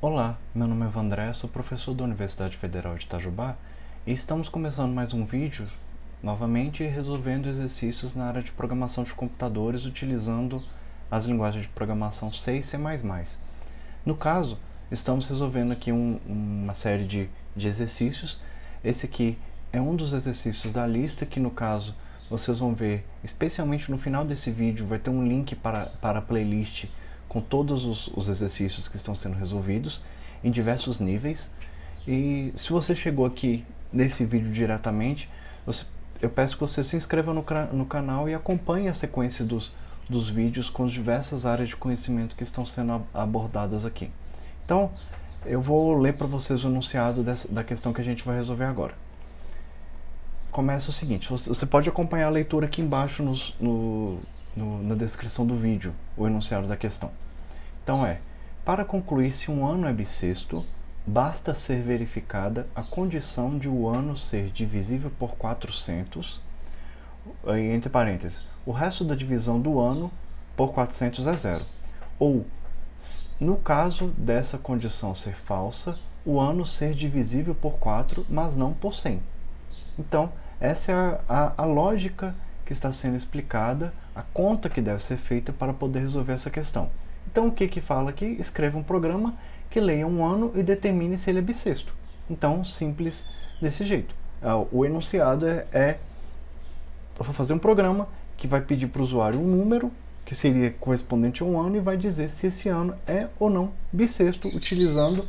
Olá, meu nome é Vandré, sou professor da Universidade Federal de Itajubá e estamos começando mais um vídeo, novamente resolvendo exercícios na área de programação de computadores utilizando as linguagens de programação C e C++. No caso, estamos resolvendo aqui uma série de exercícios. Esse aqui é um dos exercícios da lista que, no caso, vocês vão ver, especialmente no final desse vídeo, vai ter um link para a playlist com todos os exercícios que estão sendo resolvidos em diversos níveis. E se você chegou aqui nesse vídeo diretamente, eu peço que você se inscreva no canal e acompanhe a sequência dos vídeos com as diversas áreas de conhecimento que estão sendo abordadas aqui. Então, eu vou ler para vocês o enunciado da questão que a gente vai resolver agora. Começa o seguinte, você pode acompanhar a leitura aqui embaixo na descrição do vídeo, o enunciado da questão. Então para concluir se um ano é bissexto, basta ser verificada a condição de o ano ser divisível por 400, entre parênteses, o resto da divisão do ano por 400 é zero. Ou, no caso dessa condição ser falsa, o ano ser divisível por 4, mas não por 100. Então, essa é a lógica que está sendo explicada, a conta que deve ser feita para poder resolver essa questão. Então, o que fala aqui? Escreva um programa que leia um ano e determine se ele é bissexto. Então, simples desse jeito. O enunciado eu vou fazer um programa que vai pedir para o usuário um número, que seria correspondente a um ano, e vai dizer se esse ano é ou não bissexto, utilizando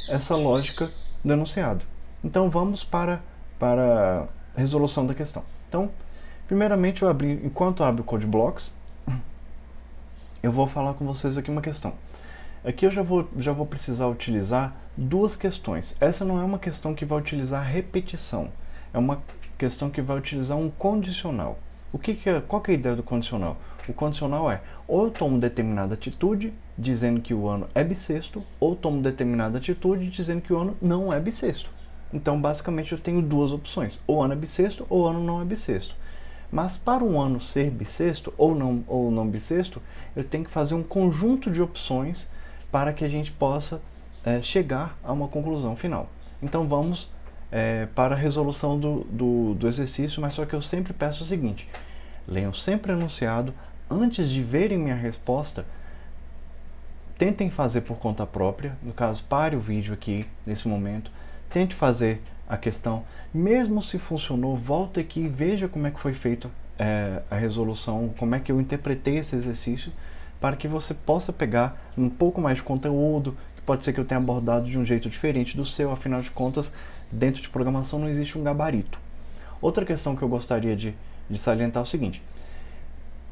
essa lógica do enunciado. Então, vamos para a resolução da questão. Então, primeiramente, enquanto eu abro o CodeBlocks, eu vou falar com vocês aqui uma questão. Aqui eu já vou precisar utilizar duas questões. Essa não é uma questão que vai utilizar repetição, é uma questão que vai utilizar um condicional. Qual que é a ideia do condicional? O condicional é, ou eu tomo determinada atitude dizendo que o ano é bissexto, ou tomo determinada atitude dizendo que o ano não é bissexto. Então, basicamente, eu tenho duas opções, ou o ano é bissexto ou o ano não é bissexto. Mas para um ano ser bissexto ou não bissexto, eu tenho que fazer um conjunto de opções para que a gente possa chegar a uma conclusão final. Então vamos para a resolução do exercício, mas só que eu sempre peço o seguinte: leiam sempre o enunciado, antes de verem minha resposta, tentem fazer por conta própria, no caso, pare o vídeo aqui nesse momento, tente fazer a questão, mesmo se funcionou, volta aqui e veja como é que foi feita a resolução, como é que eu interpretei esse exercício, para que você possa pegar um pouco mais de conteúdo, que pode ser que eu tenha abordado de um jeito diferente do seu, afinal de contas, dentro de programação não existe um gabarito. Outra questão que eu gostaria de salientar é o seguinte: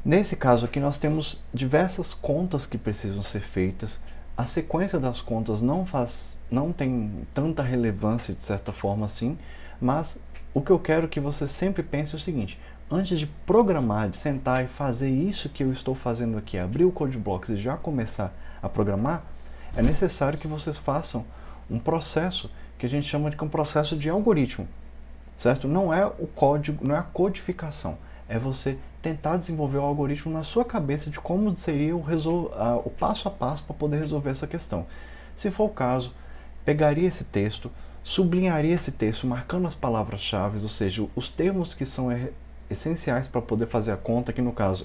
nesse caso aqui nós temos diversas contas que precisam ser feitas, a sequência das contas não tem tanta relevância de certa forma assim, mas o que eu quero que você sempre pense é o seguinte: antes de programar, de sentar e fazer isso que eu estou fazendo aqui, abrir o CodeBlocks e já começar a programar, é necessário que vocês façam um processo que a gente chama de um processo de algoritmo, certo? Não é o código, não é a codificação, é você tentar desenvolver o algoritmo na sua cabeça de como seria o passo a passo para poder resolver essa questão. Se for o caso, pegaria esse texto, sublinharia esse texto marcando as palavras-chave, ou seja, os termos que são essenciais para poder fazer a conta, que no caso,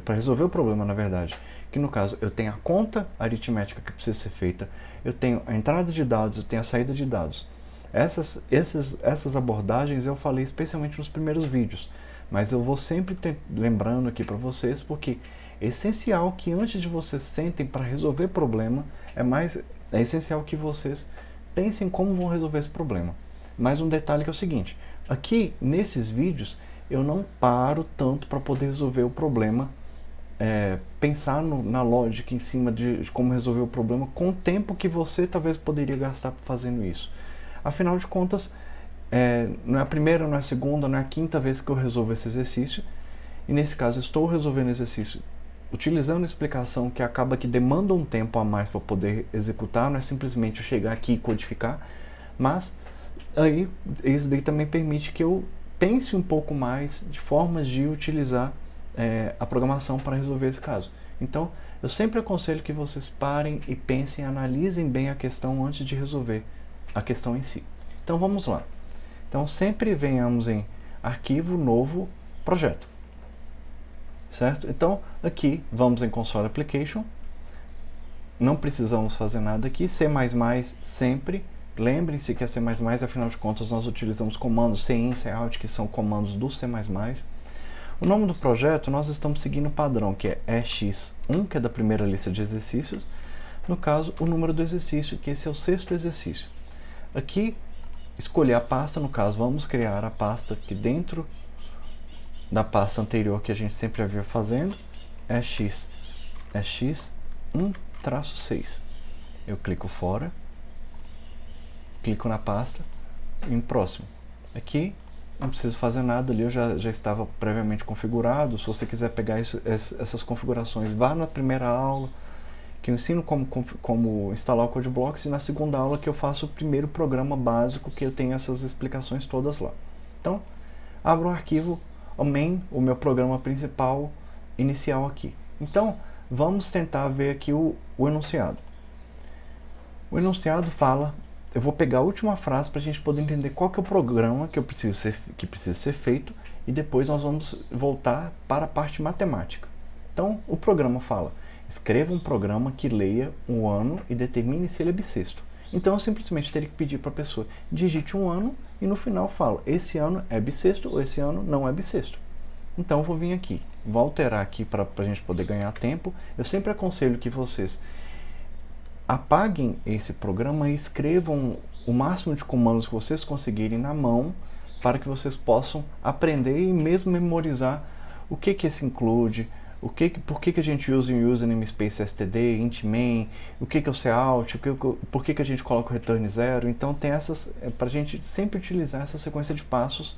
para resolver o problema na verdade, que no caso eu tenho a conta aritmética que precisa ser feita, eu tenho a entrada de dados, eu tenho a saída de dados. Essas abordagens eu falei especialmente nos primeiros vídeos, mas eu vou sempre lembrando aqui para vocês, porque é essencial que antes de vocês sentem para resolver problema, é essencial que vocês pensem como vão resolver esse problema. Mais um detalhe que é o seguinte: aqui nesses vídeos eu não paro tanto para poder resolver o problema, pensar na lógica em cima de como resolver o problema com o tempo que você talvez poderia gastar fazendo isso. Afinal de contas, não é a primeira, não é a segunda, não é a quinta vez que eu resolvo esse exercício, e nesse caso estou resolvendo o exercício utilizando a explicação que acaba que demanda um tempo a mais para poder executar, não é simplesmente eu chegar aqui e codificar, mas aí isso daí também permite que eu pense um pouco mais de formas de utilizar a programação para resolver esse caso. Então Eu sempre aconselho que vocês parem e pensem, analisem bem a questão antes de resolver a questão em si. Então vamos lá. Então sempre venhamos em arquivo, novo, projeto. Certo? Então aqui vamos em console application. Não precisamos fazer nada aqui. C++ sempre. Lembrem-se que a C++, afinal de contas, nós utilizamos comandos cin, cout, que são comandos do C++. O nome do projeto, nós estamos seguindo o padrão, que é EX1, que é da primeira lista de exercícios. No caso, o número do exercício, que esse é o 6º exercício. Aqui, escolher a pasta, no caso, vamos criar a pasta que dentro da pasta anterior que a gente sempre havia fazendo, EX1-6. Eu clico fora, clico na pasta, em próximo. Aqui não preciso fazer nada, ali eu já estava previamente configurado. Se você quiser pegar essas configurações, vá na primeira aula que eu ensino como instalar o CodeBlocks, e na segunda aula que eu faço o primeiro programa básico, que eu tenho essas explicações todas lá. Então, abro o arquivo, o main, o meu programa principal inicial aqui. Então, vamos tentar ver aqui o enunciado. O enunciado fala, eu vou pegar a última frase para a gente poder entender qual que é o programa que precisa ser feito, e depois nós vamos voltar para a parte matemática. Então, o programa fala, escreva um programa que leia um ano e determine se ele é bissexto. Então, eu simplesmente teria que pedir para a pessoa, digite um ano, e no final falo, esse ano é bissexto ou esse ano não é bissexto. Então, eu vou vir aqui, vou alterar aqui para a gente poder ganhar tempo. Eu sempre aconselho que vocês apaguem esse programa e escrevam o máximo de comandos que vocês conseguirem na mão, para que vocês possam aprender e mesmo memorizar o que esse include, por que a gente usa o user namespace std, int main, o que é o cout, por que a gente coloca o return 0. Então tem essas, para a gente sempre utilizar essa sequência de passos,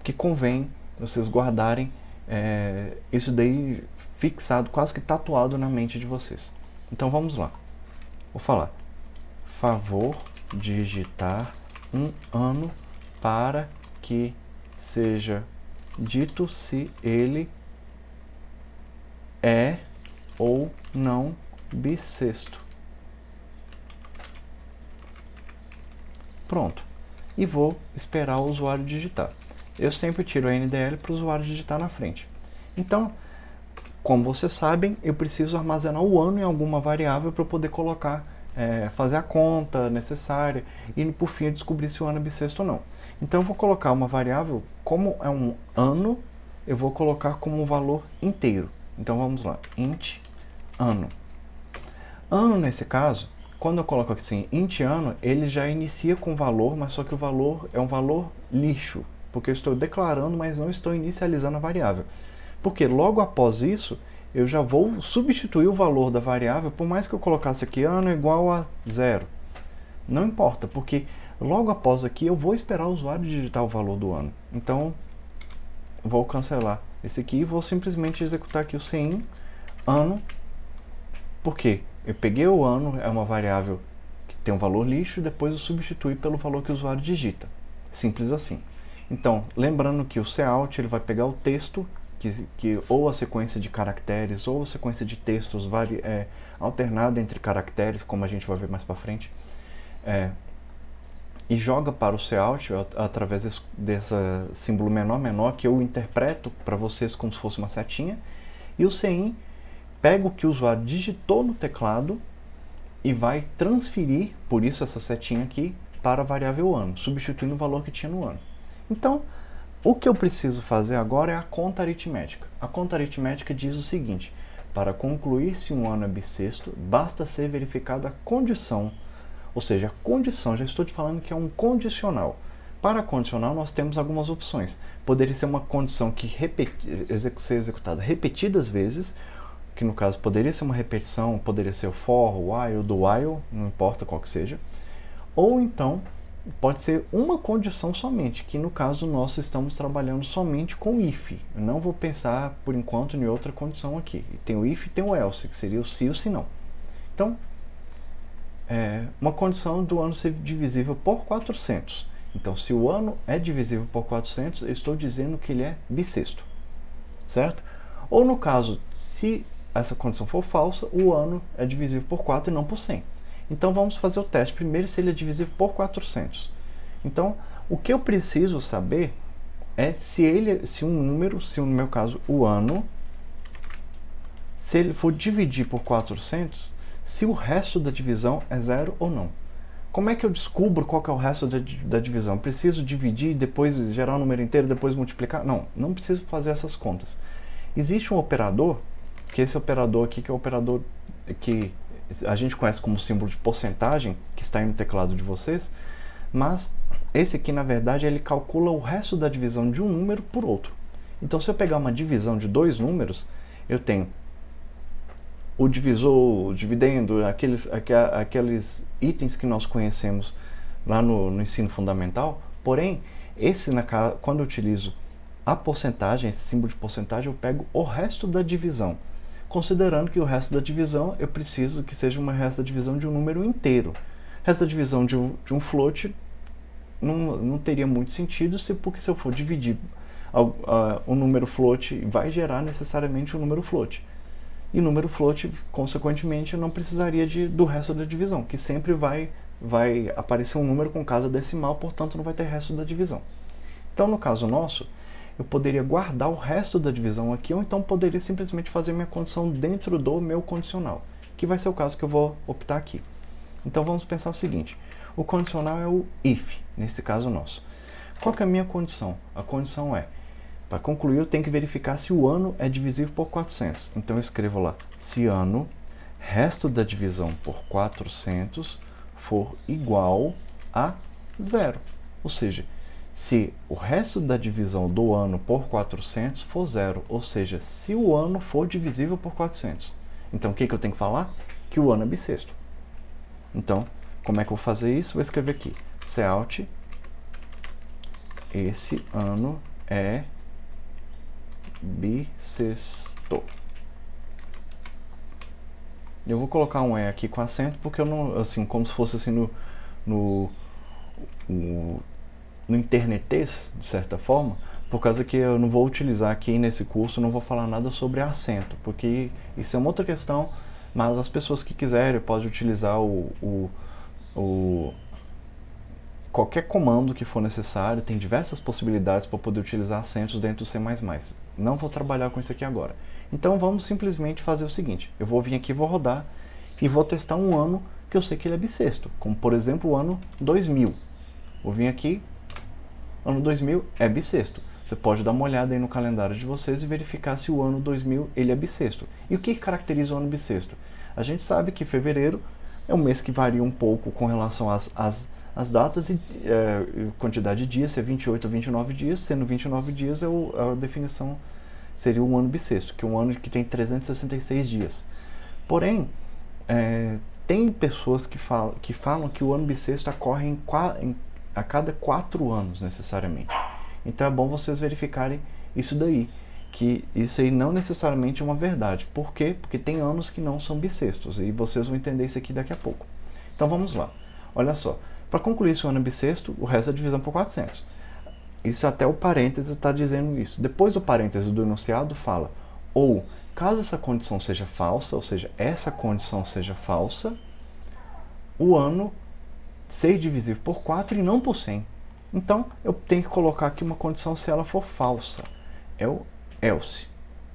que convém vocês guardarem isso daí fixado, quase que tatuado na mente de vocês. Então vamos lá. Vou falar, favor digitar um ano para que seja dito se ele é ou não bissexto. Pronto. E vou esperar o usuário digitar. Eu sempre tiro a NDL para o usuário digitar na frente. Então, como vocês sabem, eu preciso armazenar o ano em alguma variável para eu poder colocar, fazer a conta necessária e por fim eu descobrir se o ano é bissexto ou não. Então eu vou colocar uma variável, como é um ano, eu vou colocar como um valor inteiro. Então vamos lá, int ano. Ano nesse caso, quando eu coloco aqui assim, int ano, ele já inicia com valor, mas só que o valor é um valor lixo, porque eu estou declarando, mas não estou inicializando a variável. Porque logo após isso, eu já vou substituir o valor da variável, por mais que eu colocasse aqui ano igual a 0. Não importa, porque logo após aqui eu vou esperar o usuário digitar o valor do ano. Então, vou cancelar esse aqui e vou simplesmente executar aqui o cin ano. Por quê? Eu peguei o ano, é uma variável que tem um valor lixo, e depois eu substituí pelo valor que o usuário digita. Simples assim. Então, lembrando que o cout ele vai pegar o texto, que ou a sequência de caracteres ou a sequência de textos alternada entre caracteres, como a gente vai ver mais para frente, e joga para o cout através desse símbolo menor que eu interpreto para vocês como se fosse uma setinha, e o cin pega o que o usuário digitou no teclado e vai transferir, por isso essa setinha aqui, para a variável ano, substituindo o valor que tinha no ano. Então, o que eu preciso fazer agora é a conta aritmética. A conta aritmética diz o seguinte, para concluir se um ano é bissexto, basta ser verificada a condição, ou seja, a condição, já estou te falando que é um condicional. Para condicional nós temos algumas opções. Poderia ser uma condição que ser executada repetidas vezes, que no caso poderia ser uma repetição, poderia ser o for, o while, do while, não importa qual que seja. Ou então, pode ser uma condição somente, que no caso nós estamos trabalhando somente com if. Eu não vou pensar por enquanto em outra condição aqui. Tem o if e tem o else, que seria o se ou se não. Então, uma condição do ano ser divisível por 400. Então, se o ano é divisível por 400, eu estou dizendo que ele é bissexto. Certo? Ou no caso, se essa condição for falsa, o ano é divisível por 4 e não por 100. Então vamos fazer o teste primeiro se ele é divisível por 400. Então, o que eu preciso saber é se um número, no meu caso o ano, se ele for dividir por 400, se o resto da divisão é 0 ou não. Como é que eu descubro qual que é o resto da divisão? Preciso dividir, depois gerar o número inteiro, depois multiplicar? Não, não preciso fazer essas contas. Existe um operador, que esse operador aqui, que é o operador que a gente conhece como símbolo de porcentagem, que está aí no teclado de vocês, mas esse aqui, na verdade, ele calcula o resto da divisão de um número por outro. Então, se eu pegar uma divisão de dois números, eu tenho o divisor, o dividendo, aqueles itens que nós conhecemos lá no ensino fundamental. Porém, quando eu utilizo a porcentagem, esse símbolo de porcentagem, eu pego o resto da divisão. Considerando que o resto da divisão, eu preciso que seja uma resto da divisão de um número inteiro. O resto da divisão de um float não teria muito sentido, porque se eu for dividir o número float, vai gerar necessariamente um número float. E o número float, consequentemente, não precisaria do resto da divisão, que sempre vai aparecer um número com casa decimal, portanto não vai ter resto da divisão. Então, no caso nosso, eu poderia guardar o resto da divisão aqui, ou então poderia simplesmente fazer minha condição dentro do meu condicional, que vai ser o caso que eu vou optar aqui. Então vamos pensar o seguinte, o condicional é o if, nesse caso nosso. Qual que é a minha condição? A condição é, para concluir, eu tenho que verificar se o ano é divisível por 400. Então eu escrevo lá, se ano, resto da divisão por 400 for igual a 0. Ou seja, se o resto da divisão do ano por 400 for 0, ou seja, se o ano for divisível por 400. Então o que eu tenho que falar? Que o ano é bissexto. Então, como é que eu vou fazer isso? Vou escrever aqui, Cout, esse ano é bissexto. Eu vou colocar um E aqui com acento, porque eu não, assim, como se fosse assim no internetês, de certa forma, por causa que eu não vou utilizar aqui nesse curso, não vou falar nada sobre acento, porque isso é uma outra questão, mas as pessoas que quiserem podem utilizar qualquer comando que for necessário, tem diversas possibilidades para poder utilizar acentos dentro do C++. Não vou trabalhar com isso aqui agora. Então vamos simplesmente fazer o seguinte, eu vou vir aqui, vou rodar e vou testar um ano que eu sei que ele é bissexto, como por exemplo o ano 2000. Vou vir aqui, ano 2000 é bissexto. Você pode dar uma olhada aí no calendário de vocês e verificar se o ano 2000 ele é bissexto. E o que caracteriza o ano bissexto? A gente sabe que fevereiro é um mês que varia um pouco com relação às datas e quantidade de dias, se é 28 ou 29 dias, sendo 29 dias a definição seria um ano bissexto, que é um ano que tem 366 dias. Porém, tem pessoas que falam que o ano bissexto ocorre a cada 4 anos, necessariamente. Então é bom vocês verificarem isso daí, que isso aí não necessariamente é uma verdade. Por quê? Porque tem anos que não são bissextos, e vocês vão entender isso aqui daqui a pouco. Então vamos lá. Olha só, para concluir se o ano é bissexto, o resto é divisão por 400. Isso até o parêntese está dizendo isso. Depois do parêntese do enunciado fala, ou caso essa condição seja falsa, ou seja, essa condição seja falsa, o ano ser divisível por 4 e não por 100. Então, eu tenho que colocar aqui uma condição se ela for falsa. É o else.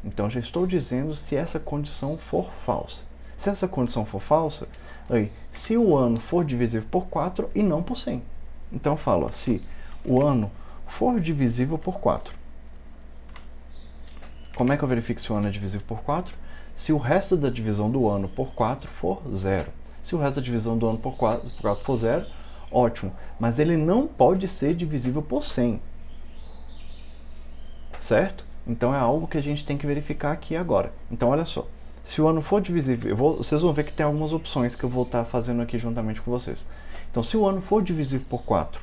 Então, já estou dizendo se essa condição for falsa. Se essa condição for falsa, aí, se o ano for divisível por 4 e não por 100. Então, eu falo, se o ano for divisível por 4. Como é que eu verifico se o ano é divisível por 4? Se o resto da divisão do ano por 4 for 0. Se o resto da divisão do ano por 4 for 0, ótimo. Mas ele não pode ser divisível por 100. Certo? Então é algo que a gente tem que verificar aqui agora. Então olha só. Se o ano for divisível, vocês vão ver que tem algumas opções que eu vou estar fazendo aqui juntamente com vocês. Então se o ano for divisível por 4,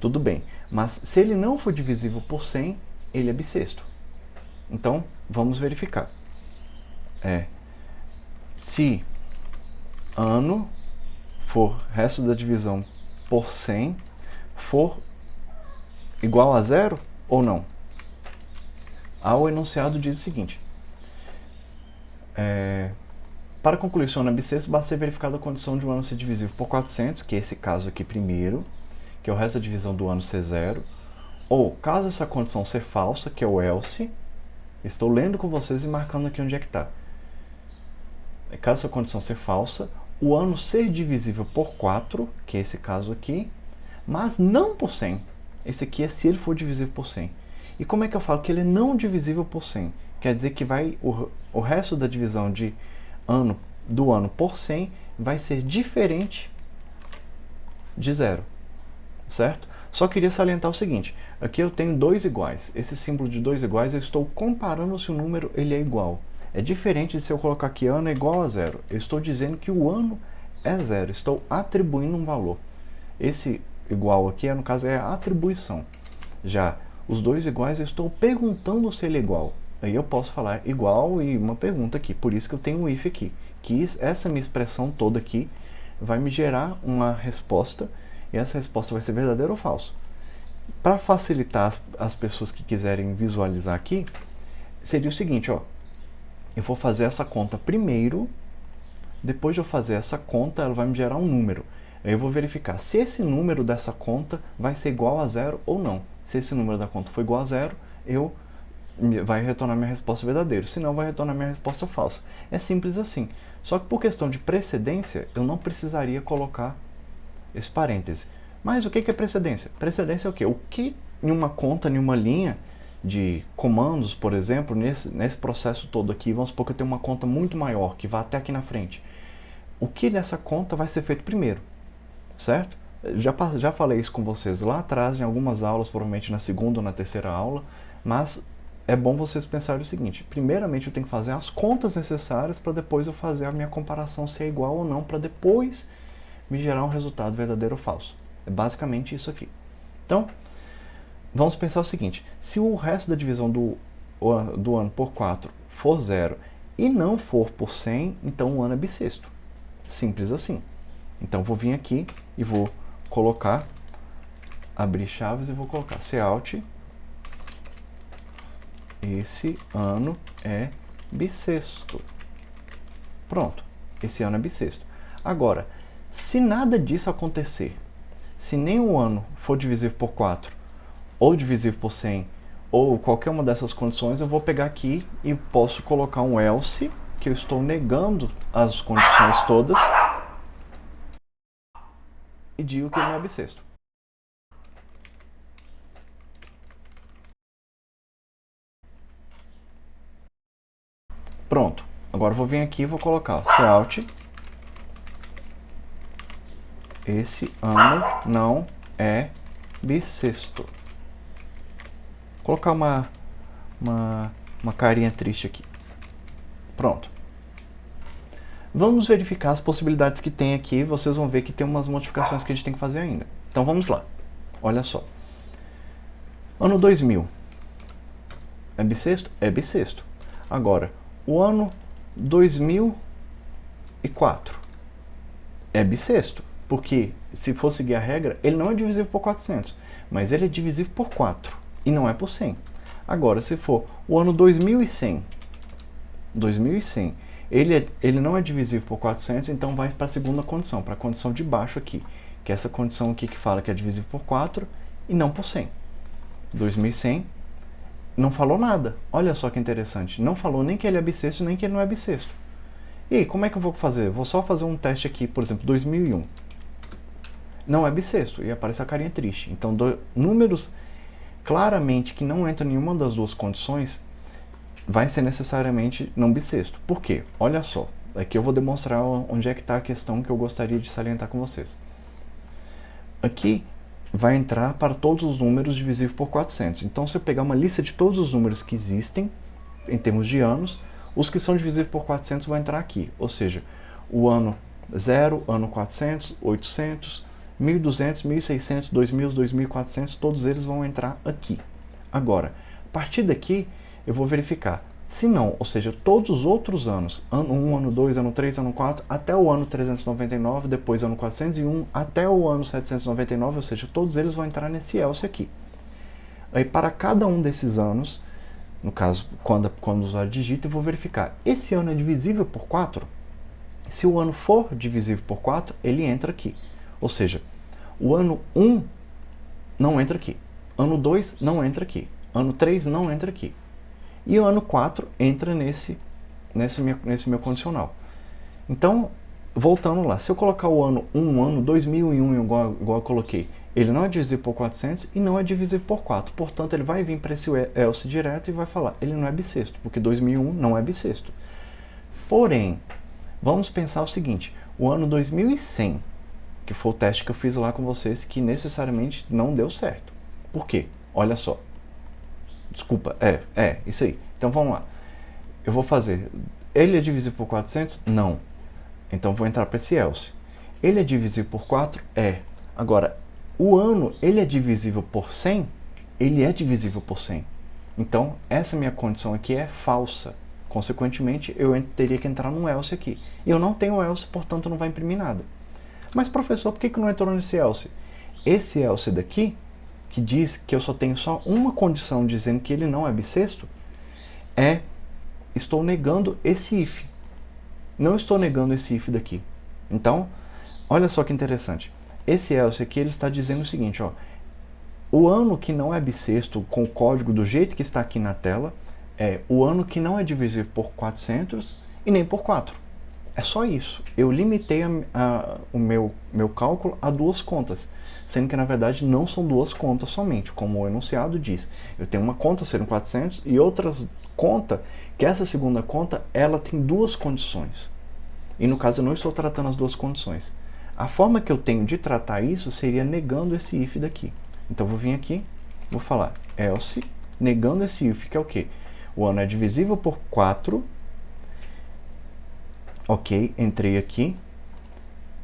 tudo bem. Mas se ele não for divisível por 100, ele é bissexto. Então vamos verificar. Se ano for resto da divisão por 100 for igual a 0 ou não? O enunciado diz o seguinte, Para concluir seu ano bissexto, basta ser verificada a condição de um ano ser divisível por 400, que é esse caso aqui primeiro, que é o resto da divisão do ano ser zero, ou caso essa condição ser falsa, que é o else, estou lendo com vocês e marcando aqui onde é que está. Caso essa condição ser falsa, o ano ser divisível por 4, que é esse caso aqui, mas não por 100. Esse aqui é se ele for divisível por 100. E como é que eu falo que ele é não divisível por 100? Quer dizer que o resto da divisão do ano por 100 vai ser diferente de zero, certo? Só queria salientar o seguinte, aqui eu tenho dois iguais. Esse símbolo de dois iguais eu estou comparando se o número ele é igual. É diferente de se eu colocar aqui ano é igual a zero. Eu estou dizendo que o ano é zero, estou atribuindo um valor. Esse igual aqui, no caso, é a atribuição. Já os dois iguais, eu estou perguntando se ele é igual. Aí eu posso falar igual e uma pergunta aqui. Por isso que eu tenho um if aqui. Que essa minha expressão toda aqui vai me gerar uma resposta. E essa resposta vai ser verdadeira ou falso. Para facilitar as pessoas que quiserem visualizar aqui, seria o seguinte, ó. Eu vou fazer essa conta primeiro. Depois de eu fazer essa conta, ela vai me gerar um número. Eu vou verificar se esse número dessa conta vai ser igual a zero ou não. Se esse número da conta for igual a zero, vai retornar minha resposta verdadeira. Se não, vai retornar minha resposta falsa. É simples assim. Só que por questão de precedência, eu não precisaria colocar esse parêntese. Mas o que é precedência? Precedência é o quê? O que em uma conta, em uma linha de comandos, por exemplo, nesse processo todo aqui, vamos supor que eu tenho uma conta muito maior, que vai até aqui na frente. O que nessa conta vai ser feito primeiro, certo? Já falei isso com vocês lá atrás, em algumas aulas, provavelmente na segunda ou na terceira aula, mas é bom vocês pensarem o seguinte, primeiramente eu tenho que fazer as contas necessárias para depois eu fazer a minha comparação se é igual ou não, para depois me gerar um resultado verdadeiro ou falso. É basicamente isso aqui. Então, vamos pensar o seguinte, se o resto da divisão do ano por 4 for zero e não for por 100, então o ano é bissexto. Simples assim. Então vou vir aqui e vou colocar, abrir chaves e vou colocar cout, esse ano é bissexto. Pronto, esse ano é bissexto. Agora, se nada disso acontecer, se nem o ano for divisível por 4, ou divisível por 100, ou qualquer uma dessas condições, eu vou pegar aqui e posso colocar um else, que eu estou negando as condições todas, e digo que ele não é bissexto. Pronto. Agora eu vou vir aqui e vou colocar cout, esse ano não é bissexto. Vou colocar uma carinha triste aqui. Pronto. Vamos verificar as possibilidades que tem aqui. Vocês vão ver que tem umas modificações que a gente tem que fazer ainda. Então vamos lá. Olha só. Ano 2000. É bissexto? É bissexto. Agora, o ano 2004 é bissexto. Porque, se for seguir a regra, ele não é divisível por 400. Mas ele é divisível por 4. E não é por 100. Agora, se for o ano 2100, ele não é divisível por 400, então vai para a segunda condição, para a condição de baixo aqui, que é essa condição aqui que fala que é divisível por 4 e não por 100. 2100 não falou nada. Olha só que interessante. Não falou nem que ele é bissexto, nem que ele não é bissexto. E aí, como é que eu vou fazer? Vou só fazer um teste aqui, por exemplo, 2001. Não é bissexto, e aparece a carinha triste. Então, números claramente que não entram em nenhuma das duas condições vai ser necessariamente não bissexto. Por quê? Olha só, aqui eu vou demonstrar onde é que está a questão que eu gostaria de salientar com vocês. Aqui vai entrar para todos os números divisível por 400. Então, se eu pegar uma lista de todos os números que existem, em termos de anos, os que são divisíveis por 400 vão entrar aqui. Ou seja, o ano 0, ano 400, 800, 1200, 1600, 2000, 2400, todos eles vão entrar aqui. Agora, a partir daqui, eu vou verificar. Se não, ou seja, todos os outros anos, ano 1, ano 2, ano 3, ano 4, até o ano 399, depois ano 401, até o ano 799, ou seja, todos eles vão entrar nesse else aqui. Aí, para cada um desses anos, No caso, quando o usuário digita, eu vou verificar. Esse ano é divisível por 4? Se o ano for divisível por 4, ele entra aqui. Ou seja, o ano 1 não entra aqui. Ano 2 não entra aqui. Ano 3 não entra aqui. E o ano 4 entra nesse meu condicional. Então, voltando lá, se eu colocar o ano 1, ano 2001, igual eu coloquei, ele não é divisível por 400 e não é divisível por 4. Portanto, ele vai vir para esse else direto e vai falar, ele não é bissexto, porque 2001 não é bissexto. Porém, vamos pensar o seguinte, o ano 2100, que foi o teste que eu fiz lá com vocês, que necessariamente não deu certo. Por quê? Olha só. Desculpa, isso aí. Então vamos lá. Eu vou fazer, ele é divisível por 400? Não. Então vou entrar para esse else. Ele é divisível por 4? É. Agora, o ano, ele é divisível por 100? Ele é divisível por 100. Então, essa minha condição aqui é falsa. Consequentemente, eu teria que entrar no else aqui. E eu não tenho else, portanto não vai imprimir nada. Mas professor, por que não entrou nesse else? Esse else daqui, que diz que eu só tenho só uma condição dizendo que ele não é bissexto, estou negando esse if. Não estou negando esse if daqui. Então, olha só que interessante. Esse else aqui, ele está dizendo o seguinte, ó. O ano que não é bissexto, com o código do jeito que está aqui na tela, é o ano que não é divisível por 400 e nem por 4. É só isso. Eu limitei o meu cálculo a duas contas, sendo que na verdade não são duas contas somente, como o enunciado diz. Eu tenho uma conta sendo 400 e outra conta, que essa segunda conta, ela tem duas condições. E no caso eu não estou tratando as duas condições. A forma que eu tenho de tratar isso seria negando esse if daqui. Então eu vou vir aqui, vou falar else, negando esse if, que é o quê? O ano é divisível por 4. Ok, entrei aqui.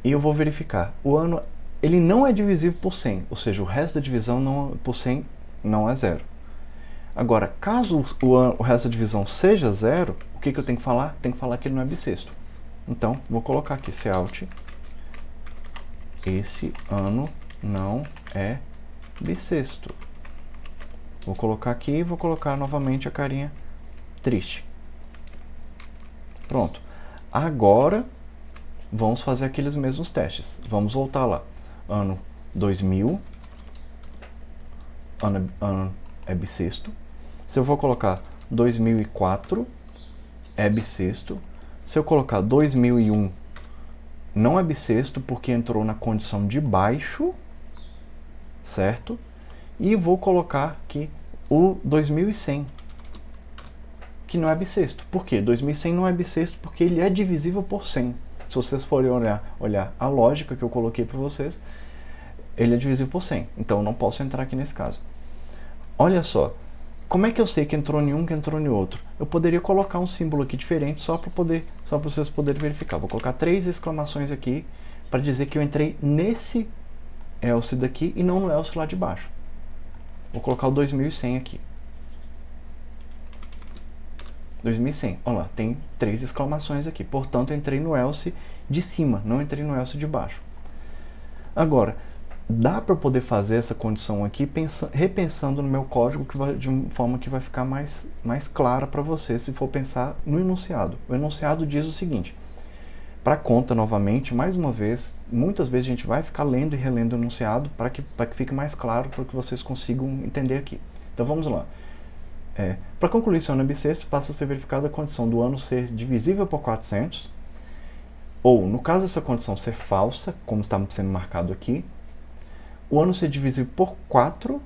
E eu vou verificar. O ano, ele não é divisível por 100, ou seja, o resto da divisão por 100 não é zero. Agora, caso o resto da divisão seja zero, o que eu tenho que falar? Tenho que falar que ele não é bissexto. Então, vou colocar aqui, cout, esse ano não é bissexto. Vou colocar aqui e vou colocar novamente a carinha triste. Pronto. Agora, vamos fazer aqueles mesmos testes. Vamos voltar lá. Ano 2000, ano é bissexto. Se eu vou colocar 2004, é bissexto. Se eu colocar 2001, não é bissexto, porque entrou na condição de baixo, certo? E vou colocar aqui o 2100, que não é bissexto. Por quê? 2100 não é bissexto porque ele é divisível por 100. Se vocês forem olhar a lógica que eu coloquei para vocês, ele é divisível por 100. Então eu não posso entrar aqui nesse caso. Olha só, como é que eu sei que entrou em um, que entrou em outro? Eu poderia colocar um símbolo aqui diferente só para vocês poderem verificar. Vou colocar 3 exclamações aqui para dizer que eu entrei nesse else daqui e não no else lá de baixo. Vou colocar o 2100 aqui. 2100, olha lá, tem 3 exclamações aqui. Portanto, eu entrei no else de cima, não entrei no else de baixo. Agora, dá para poder fazer essa condição aqui repensando no meu código de uma forma que vai ficar mais clara para você se for pensar no enunciado. O enunciado diz o seguinte, para conta novamente, mais uma vez, muitas vezes a gente vai ficar lendo e relendo o enunciado para que fique mais claro, para que vocês consigam entender aqui. Então vamos lá. Para concluir se o ano é bissexto, passa a ser verificada a condição do ano ser divisível por 400, ou, no caso dessa condição ser falsa, como está sendo marcado aqui, o ano ser divisível por 4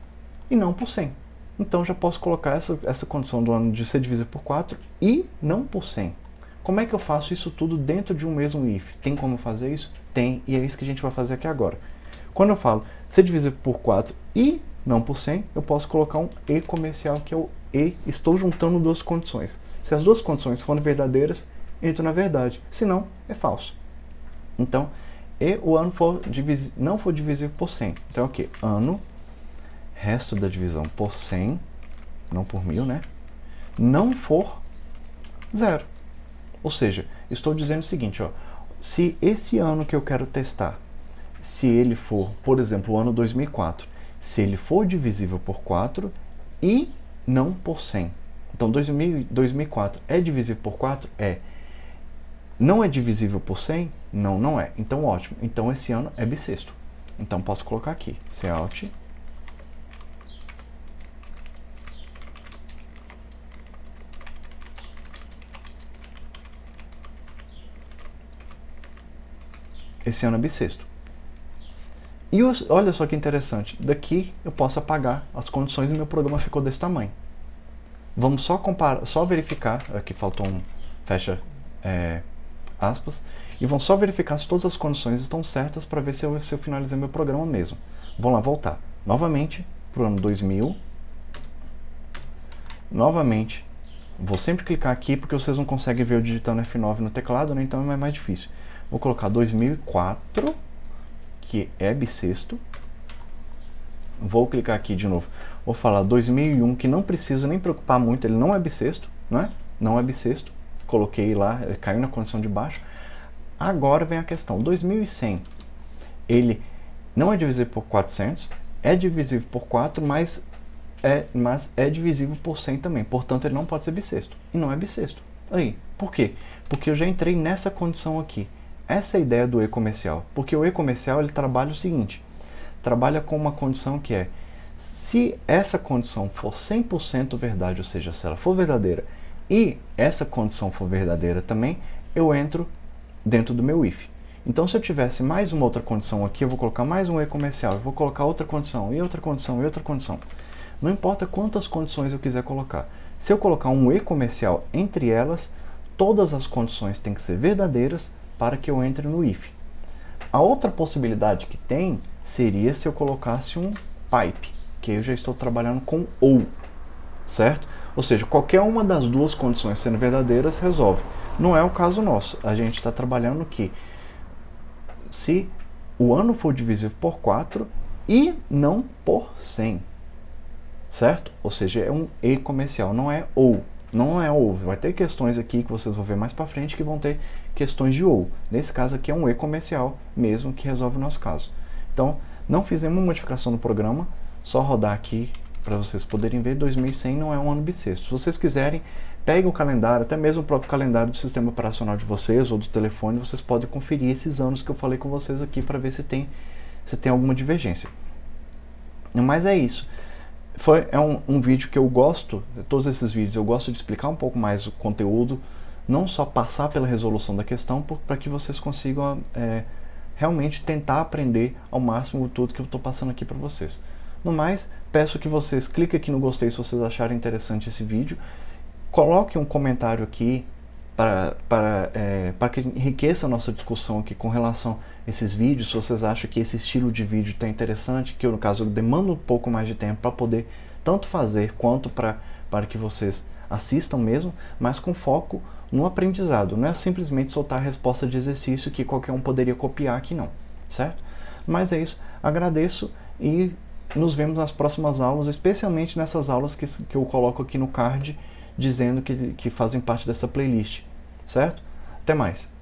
e não por 100. Então já posso colocar essa condição do ano de ser divisível por 4 e não por 100. Como é que eu faço isso tudo dentro de um mesmo if? Tem como fazer isso? Tem, e é isso que a gente vai fazer aqui agora. Quando eu falo ser divisível por 4 e não por 100, eu posso colocar um e comercial, que é o e, estou juntando duas condições. Se as duas condições forem verdadeiras, entro na verdade, se não, é falso. Então, e o ano não for divisível por 100. Então é o que? Ano, resto da divisão por 100, não por 1000, né? Não for zero. Ou seja, estou dizendo o seguinte, ó, se esse ano que eu quero testar, se ele for, por exemplo, o ano 2004, se ele for divisível por 4 e não por 100, Então 2004 é divisível por 4? É. Não é divisível por 100? Não, não é. Então ótimo. Então esse ano é bissexto. Então posso colocar aqui, Cout. Esse ano é bissexto. E olha só que interessante, daqui eu posso apagar as condições e meu programa ficou desse tamanho. Vamos só comparar, só verificar, aqui faltou um fecha aspas, e vamos só verificar se todas as condições estão certas para ver se eu finalizei meu programa mesmo. Vamos lá, voltar novamente para o ano 2000, novamente, vou sempre clicar aqui porque vocês não conseguem ver eu digitando F9 no teclado, né? Então é mais difícil. Vou colocar 2004, que é bissexto. Vou clicar aqui de novo. Vou falar 2001, que não precisa nem preocupar muito, ele não é bissexto, né? Não é bissexto. Coloquei lá, caiu na condição de baixo. Agora vem a questão. 2100, ele não é divisível por 400, é divisível por 4, mas é divisível por 100 também. Portanto, ele não pode ser bissexto. E não é bissexto. Aí, por quê? Porque eu já entrei nessa condição aqui. Essa é a ideia do e-comercial. Porque o e-comercial ele trabalha o seguinte: trabalha com uma condição que é, se essa condição for 100% verdade, ou seja, se ela for verdadeira e essa condição for verdadeira também, eu entro dentro do meu if. Então, se eu tivesse mais uma outra condição aqui, eu vou colocar mais um e-comercial, eu vou colocar outra condição, e outra condição, e outra condição. Não importa quantas condições eu quiser colocar. Se eu colocar um e-comercial entre elas, todas as condições têm que ser verdadeiras para que eu entre no if. A outra possibilidade que tem seria se eu colocasse um pipe, que eu já estou trabalhando com ou, certo? Ou seja, qualquer uma das duas condições sendo verdadeiras resolve. Não é o caso nosso. A gente está trabalhando que se o ano for divisível por 4 e não por 100, certo? Ou seja, é um e comercial, não é ou. Não é ou. Vai ter questões aqui que vocês vão ver mais para frente que vão ter questões de ou. Nesse caso aqui é um e comercial mesmo que resolve o nosso caso. Então, não fiz nenhuma modificação no programa, só rodar aqui para vocês poderem ver. 2100 não é um ano bissexto. Se vocês quiserem, peguem o calendário, até mesmo o próprio calendário do sistema operacional de vocês ou do telefone, vocês podem conferir esses anos que eu falei com vocês aqui para ver se tem alguma divergência. Mas é isso. É um vídeo que eu gosto, todos esses vídeos eu gosto de explicar um pouco mais o conteúdo, não só passar pela resolução da questão, para que vocês consigam realmente tentar aprender ao máximo tudo que eu estou passando aqui para vocês. No mais, peço que vocês cliquem aqui no gostei se vocês acharem interessante esse vídeo, coloque um comentário aqui para que enriqueça a nossa discussão aqui com relação a esses vídeos. Se vocês acham que esse estilo de vídeo está interessante, que eu, no caso, demando um pouco mais de tempo para poder tanto fazer quanto para que vocês assistam mesmo, mas com foco no aprendizado. Não é simplesmente soltar a resposta de exercício que qualquer um poderia copiar aqui não, certo? Mas é isso, agradeço e nos vemos nas próximas aulas, especialmente nessas aulas que eu coloco aqui no card, dizendo que fazem parte dessa playlist, certo? Até mais!